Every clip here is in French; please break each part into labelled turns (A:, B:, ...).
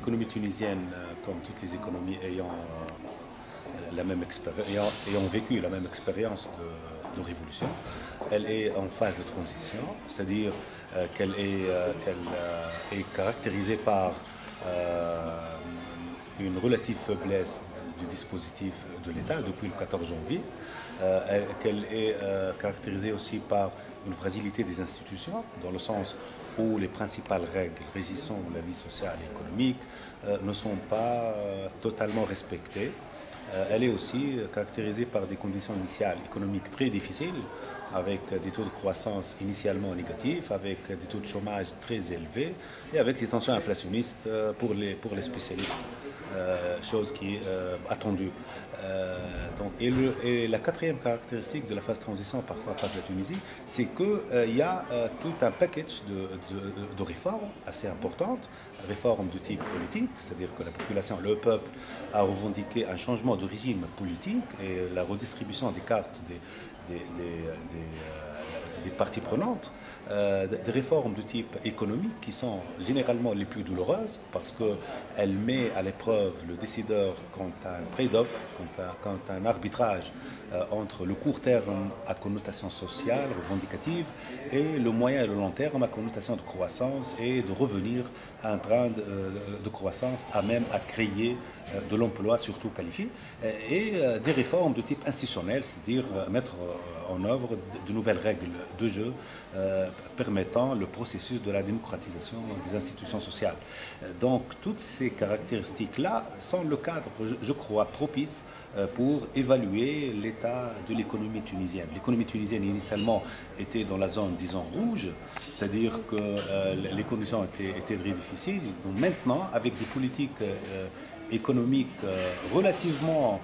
A: l'économie tunisienne, comme toutes les économies ayant vécu la même expérience de révolution, elle est en phase de transition, c'est-à-dire qu'elle est caractérisée par une relative faiblesse du dispositif de l'État depuis le 14 janvier, qu'elle est caractérisée aussi par une fragilité des institutions, dans le sens où les principales règles régissant la vie sociale et économique ne sont pas totalement respectées. Elle est aussi caractérisée par des conditions initiales économiques très difficiles, avec des taux de croissance initialement négatifs, avec des taux de chômage très élevés et avec des tensions inflationnistes pour les spécialistes, chose qui est attendue. Et la quatrième caractéristique de la phase de transition par quoi passe la Tunisie, c'est qu'il y a tout un package de réformes assez importantes, réformes de type politique, c'est-à-dire que la population, le peuple a revendiqué un changement de régime politique et la redistribution des cartes des parties prenantes, des réformes de type économique qui sont généralement les plus douloureuses parce qu'elles mettent à l'épreuve le décideur quant à un trade-off, quant à un arbitrage entre le court terme à connotation sociale, revendicative, et le moyen et le long terme à connotation de croissance et de revenir à un train de croissance à même à créer de l'emploi surtout qualifié, et des réformes de type institutionnel, c'est-à-dire mettre en œuvre de nouvelles règles de jeu permettant le processus de la démocratisation des institutions sociales. Donc toutes ces caractéristiques-là sont le cadre, je crois, propice pour évaluer l'état de l'économie tunisienne. L'économie tunisienne initialement était dans la zone, disons, rouge, c'est-à-dire que les conditions étaient très difficiles. Donc maintenant, avec des politiques économiques relativement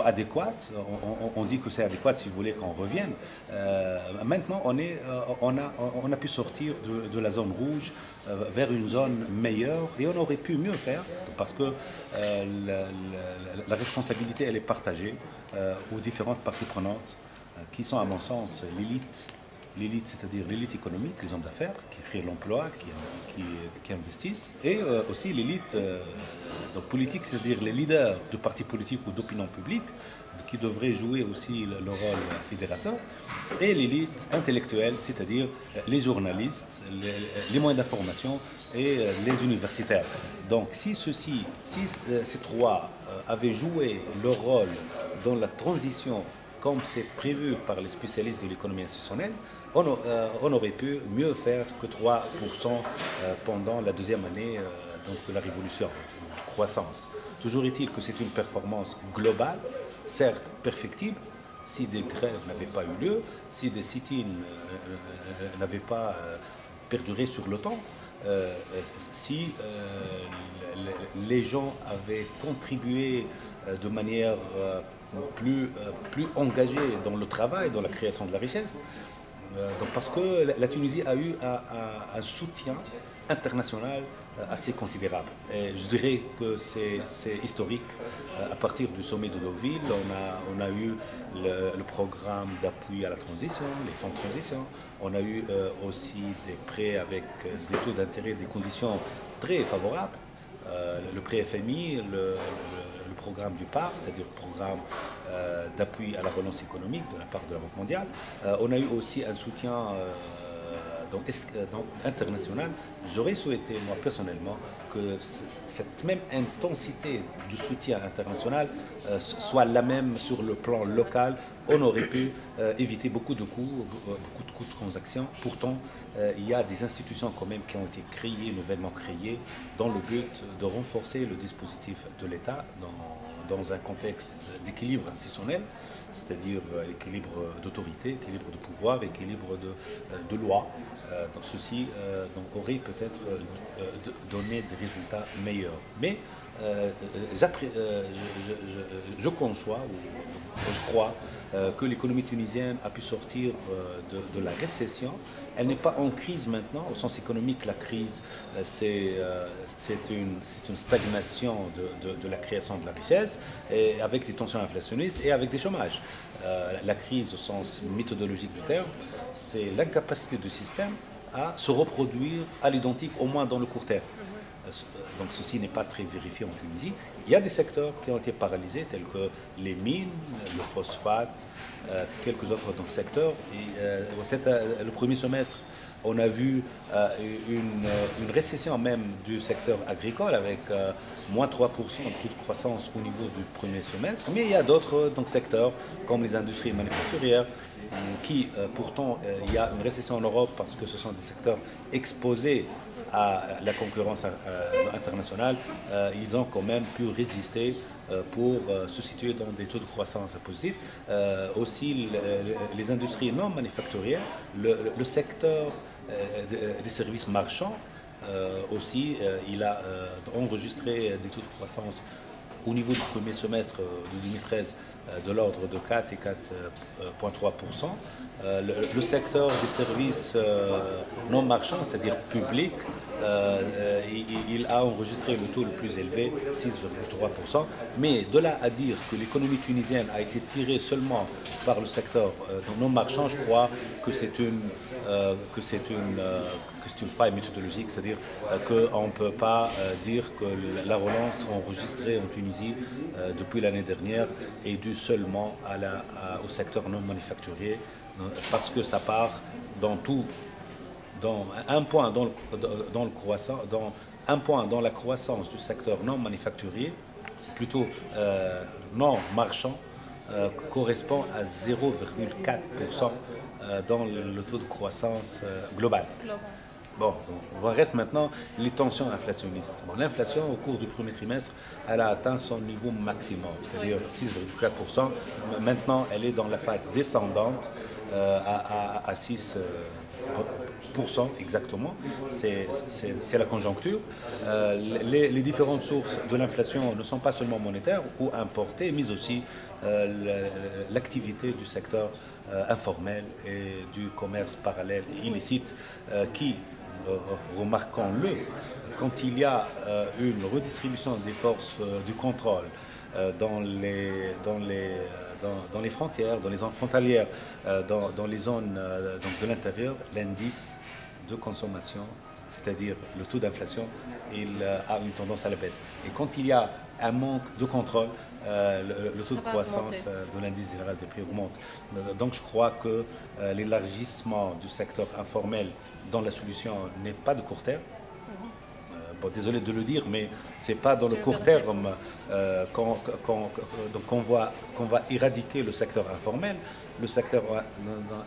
A: adéquate, on dit que c'est adéquat si vous voulez qu'on revienne. Maintenant, on a pu sortir de la zone rouge vers une zone meilleure et on aurait pu mieux faire parce que la responsabilité elle est partagée aux différentes parties prenantes qui sont à mon sens l'élite, c'est-à-dire l'élite économique, les hommes d'affaires qui créent l'emploi, qui investissent, et aussi l'élite politique, c'est-à-dire les leaders de partis politiques ou d'opinion publique, qui devraient jouer aussi le rôle fédérateur, et l'élite intellectuelle, c'est-à-dire les journalistes, les moyens d'information et les universitaires. Donc si ces trois avaient joué leur rôle dans la transition comme c'est prévu par les spécialistes de l'économie institutionnelle, on aurait pu mieux faire que 3% pendant la deuxième année de la révolution, de croissance. Toujours est-il que c'est une performance globale, certes perfectible, si des grèves n'avaient pas eu lieu, si des sit-ins n'avaient pas perduré sur le temps, si les gens avaient contribué de manière plus engagée dans le travail, dans la création de la richesse. Donc parce que la Tunisie a eu un soutien international assez considérable. Et je dirais que c'est historique. À partir du sommet de Deauville, on a eu le programme d'appui à la transition, les fonds de transition. On a eu aussi des prêts avec des taux d'intérêt, des conditions très favorables. Le prêt FMI, le programme du PAR, c'est-à-dire le programme d'appui à la relance économique de la part de la Banque mondiale. On a eu aussi un soutien international. J'aurais souhaité, moi personnellement, que cette même intensité du soutien international soit la même sur le plan local. On aurait pu éviter beaucoup de coûts de transactions. Pourtant, il y a des institutions quand même qui ont été créées, nouvellement créées, dans le but de renforcer le dispositif de l'État dans un contexte d'équilibre institutionnel, c'est-à-dire équilibre d'autorité, équilibre de pouvoir, équilibre de loi. Donc ceci aurait peut-être donné des résultats meilleurs. Mais je conçois, ou je crois, que l'économie tunisienne a pu sortir de la récession. Elle n'est pas en crise maintenant, au sens économique. La crise, c'est une stagnation de la création de la richesse, et avec des tensions inflationnistes et avec des chômages. La crise, au sens méthodologique du terme, c'est l'incapacité du système à se reproduire à l'identique, au moins dans le court terme. donc ceci n'est pas très vérifié en Tunisie. Il y a des secteurs qui ont été paralysés, tels que les mines, le phosphate, quelques autres donc, secteurs. Et, le premier semestre, on a vu une récession même du secteur agricole avec moins 3% de taux de croissance au niveau du premier semestre. Mais il y a d'autres secteurs comme les industries manufacturières qui, pourtant, il y a une récession en Europe parce que ce sont des secteurs exposés à la concurrence internationale. Ils ont quand même pu résister pour se situer dans des taux de croissance positifs. Aussi, les industries non manufacturières, le secteur des services marchands aussi, il a enregistré des taux de croissance au niveau du premier semestre de 2013 de l'ordre de 4 et 4,3%. Le secteur des services non marchands, c'est-à-dire publics, il a enregistré le taux le plus élevé, 6,3%. Mais de là à dire que l'économie tunisienne a été tirée seulement par le secteur non marchand, je crois que c'est une faille méthodologique, c'est-à-dire qu'on ne peut pas dire que la relance enregistrée en Tunisie depuis l'année dernière est due seulement au secteur non manufacturier, parce que ça part dans un point dans la croissance du secteur non manufacturier, plutôt non marchand, correspond à 0,4% dans le taux de croissance global. Bon, on reste maintenant les tensions inflationnistes. Bon, l'inflation au cours du premier trimestre, elle a atteint son niveau maximum, c'est-à-dire 6,4%. Maintenant, elle est dans la phase descendante à 6%. Exactement, c'est la conjoncture. Les différentes sources de l'inflation ne sont pas seulement monétaires ou importées, mais aussi l'activité du secteur informel et du commerce parallèle illicite qui, remarquons-le, quand il y a une redistribution des forces du contrôle dans les frontières, dans les zones frontalières, dans les zones donc de l'intérieur, l'indice de consommation, c'est-à-dire le taux d'inflation, il a une tendance à la baisse. Et quand il y a un manque de contrôle, le taux de croissance de l'indice général des prix augmente. Donc je crois que l'élargissement du secteur informel dans la solution n'est pas de court terme. Bon, désolé de le dire, mais ce n'est pas dans le court terme qu'on va éradiquer le secteur informel. Le secteur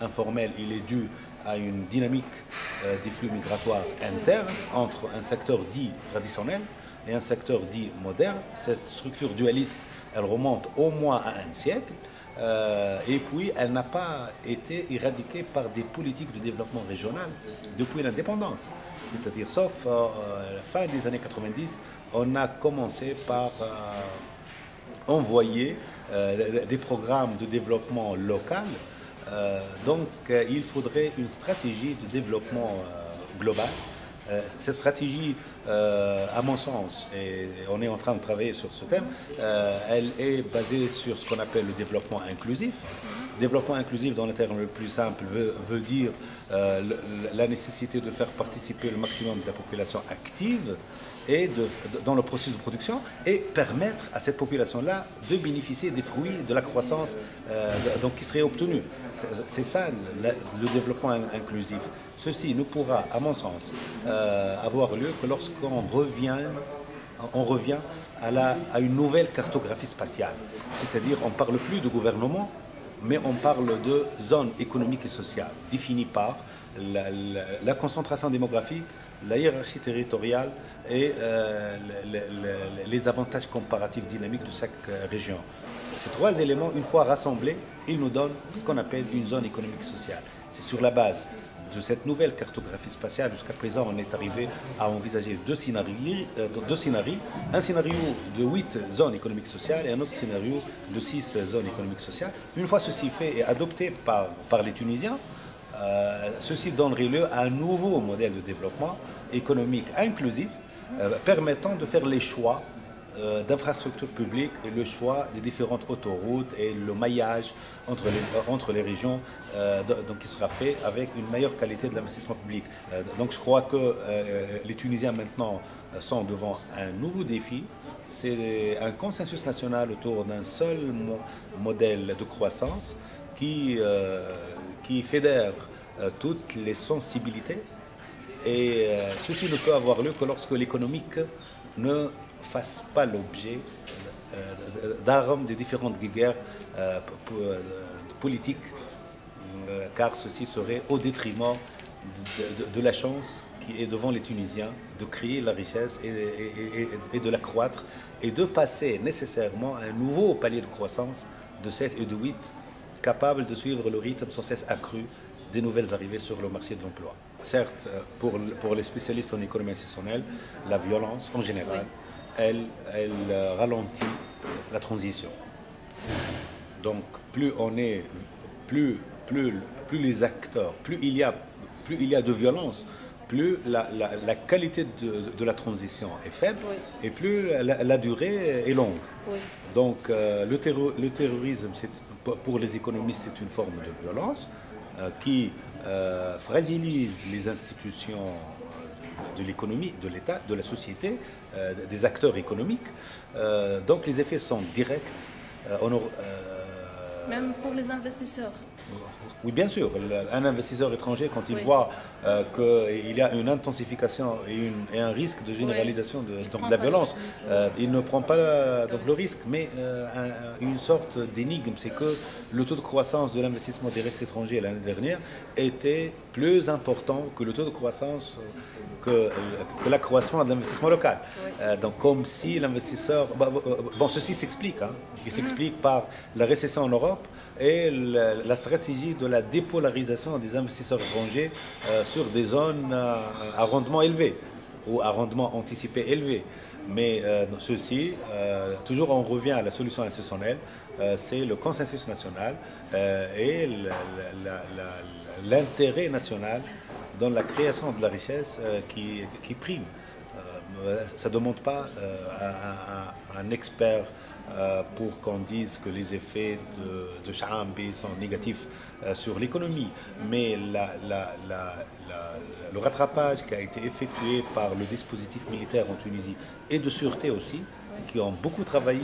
A: informel, il est dû à une dynamique des flux migratoires internes entre un secteur dit traditionnel et un secteur dit moderne. Cette structure dualiste, elle remonte au moins à un siècle. Et puis, elle n'a pas été éradiquée par des politiques de développement régional depuis l'indépendance. C'est-à-dire, sauf la fin des années 90, on a commencé par envoyer des programmes de développement local. Donc, il faudrait une stratégie de développement global. Cette stratégie, à mon sens, et on est en train de travailler sur ce thème, elle est basée sur ce qu'on appelle le développement inclusif. Développement inclusif, dans les termes le plus simple, veut dire la nécessité de faire participer le maximum de la population active et dans le processus de production et permettre à cette population-là de bénéficier des fruits de la croissance donc, qui serait obtenue. C'est ça le développement inclusif. Ceci ne pourra, à mon sens, avoir lieu que lorsqu'on revient à une nouvelle cartographie spatiale. C'est-à-dire on ne parle plus de gouvernement, mais on parle de zone économique et sociale, définie par la concentration démographique, la hiérarchie territoriale et les avantages comparatifs dynamiques de chaque région. Ces trois éléments, une fois rassemblés, ils nous donnent ce qu'on appelle une zone économique et sociale. C'est sur la base de cette nouvelle cartographie spatiale, jusqu'à présent, on est arrivé à envisager deux scénarios. Un scénario de 8 zones économiques sociales et un autre scénario de 6 zones économiques sociales. Une fois ceci fait et adopté par les Tunisiens, ceci donnerait lieu à un nouveau modèle de développement économique inclusif, permettant de faire les choix d'infrastructures publiques et le choix des différentes autoroutes et le maillage entre les régions donc qui sera fait avec une meilleure qualité de l'investissement public. Donc je crois que les Tunisiens maintenant sont devant un nouveau défi. C'est un consensus national autour d'un seul modèle de croissance qui fédère toutes les sensibilités. Et ceci ne peut avoir lieu que lorsque l'économique ne fasse pas l'objet d'armes de différentes guerres politiques, car ceci serait au détriment de la chance qui est devant les Tunisiens de créer la richesse et de la croître et de passer nécessairement à un nouveau palier de croissance de 7 et de 8, capable de suivre le rythme sans cesse accru des nouvelles arrivées sur le marché de l'emploi. Certes, pour les spécialistes en économie institutionnelle, la violence en général, elle ralentit la transition. Donc plus les acteurs, plus il y a de violence, plus la qualité de la transition est faible et plus la durée est longue. Oui. Donc le terrorisme, pour les économistes, c'est une forme de violence qui fragilise les institutions de l'économie, de l'État, de la société, des acteurs économiques. Donc les effets sont directs.
B: Même pour les investisseurs.
A: Oui, bien sûr. Un investisseur étranger, quand il voit qu'il y a une intensification et un risque de généralisation de la violence, il ne prend pas le risque. Mais une sorte d'énigme, c'est que le taux de croissance de l'investissement direct étranger l'année dernière était plus important que le taux de croissance, que l'accroissement de l'investissement local. Donc comme si l'investisseur... Bon, ceci s'explique. Il s'explique par la récession en Europe et la stratégie de la dépolarisation des investisseurs étrangers sur des zones à rendement élevé ou à rendement anticipé élevé. Mais ceci, toujours on revient à la solution institutionnelle, c'est le consensus national et l'intérêt national dans la création de la richesse qui prime. Ça ne demande pas un expert pour qu'on dise que les effets de Chaambi sont négatifs sur l'économie. Mais le rattrapage qui a été effectué par le dispositif militaire en Tunisie et de sûreté aussi, qui ont beaucoup travaillé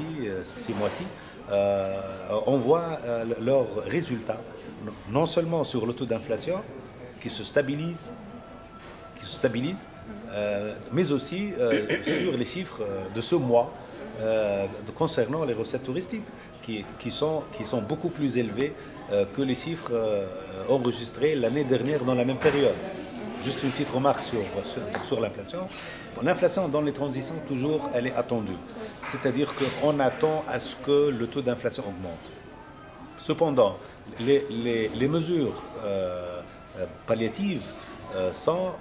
A: ces mois-ci, on voit leurs résultats, non seulement sur le taux d'inflation qui se stabilise, mais aussi sur les chiffres de ce mois concernant les recettes touristiques qui sont beaucoup plus élevées que les chiffres enregistrés l'année dernière dans la même période. Juste une petite remarque sur l'inflation. L'inflation dans les transitions, toujours, elle est attendue. C'est-à-dire qu'on attend à ce que le taux d'inflation augmente. Cependant, les mesures palliatives sont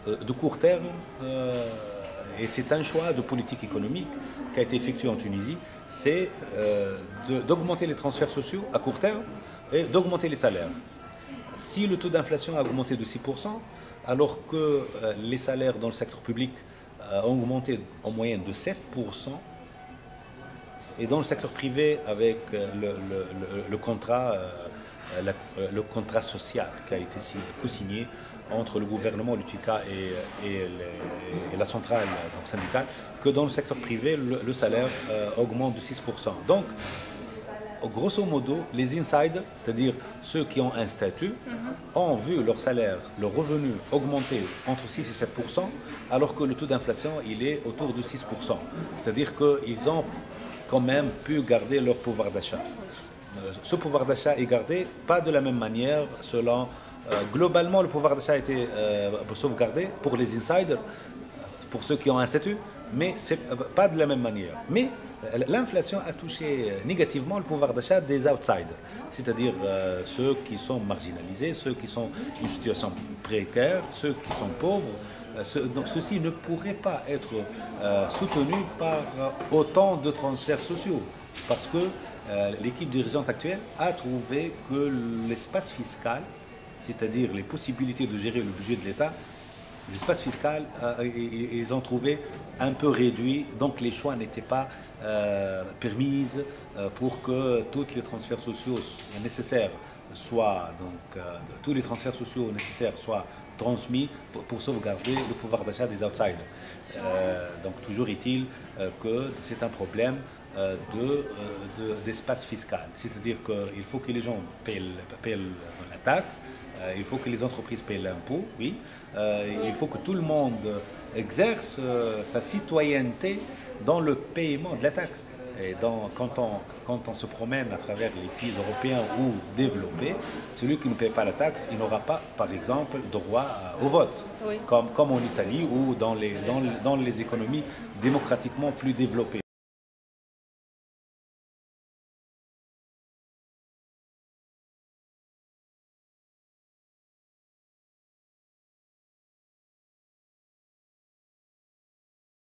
A: de court terme et c'est un choix de politique économique qui a été effectué en Tunisie, c'est d'augmenter les transferts sociaux à court terme et d'augmenter les salaires. Si le taux d'inflation a augmenté de 6%, alors que les salaires dans le secteur public ont augmenté en moyenne de 7%, et dans le secteur privé avec le contrat social qui a été co-signé entre le gouvernement, l'UTICA et la centrale syndicale, que dans le secteur privé, le salaire augmente de 6%. Donc, grosso modo, les insiders, c'est-à-dire ceux qui ont un statut, ont vu leur salaire, leur revenu augmenter entre 6 et 7%, alors que le taux d'inflation, il est autour de 6%. C'est-à-dire qu'ils ont quand même pu garder leur pouvoir d'achat. Ce pouvoir d'achat est gardé pas de la même manière selon... globalement, le pouvoir d'achat a été sauvegardé pour les insiders, pour ceux qui ont un statut, mais c'est pas de la même manière. Mais l'inflation a touché négativement le pouvoir d'achat des outsiders, c'est-à-dire ceux qui sont marginalisés, ceux qui sont en situation précaire, ceux qui sont pauvres. Donc ceci ne pourrait pas être soutenu par autant de transferts sociaux, parce que l'équipe dirigeante actuelle a trouvé que l'espace fiscal, c'est-à-dire les possibilités de gérer le budget de l'État, l'espace fiscal, ils ont trouvé un peu réduit, donc les choix n'étaient pas permis pour que tous les transferts sociaux nécessaires soient, tous les transferts sociaux nécessaires soient transmis pour sauvegarder le pouvoir d'achat des outsiders. Donc toujours est-il que c'est un problème d'espace fiscal. C'est-à-dire qu'il faut que les gens paient la taxe, il faut que les entreprises paient l'impôt, oui. Il faut que tout le monde exerce sa citoyenneté dans le paiement de la taxe. Et quand on se promène à travers les pays européens ou développés, celui qui ne paie pas la taxe, il n'aura pas, par exemple, droit au vote, oui, comme en Italie ou dans les économies démocratiquement plus développées.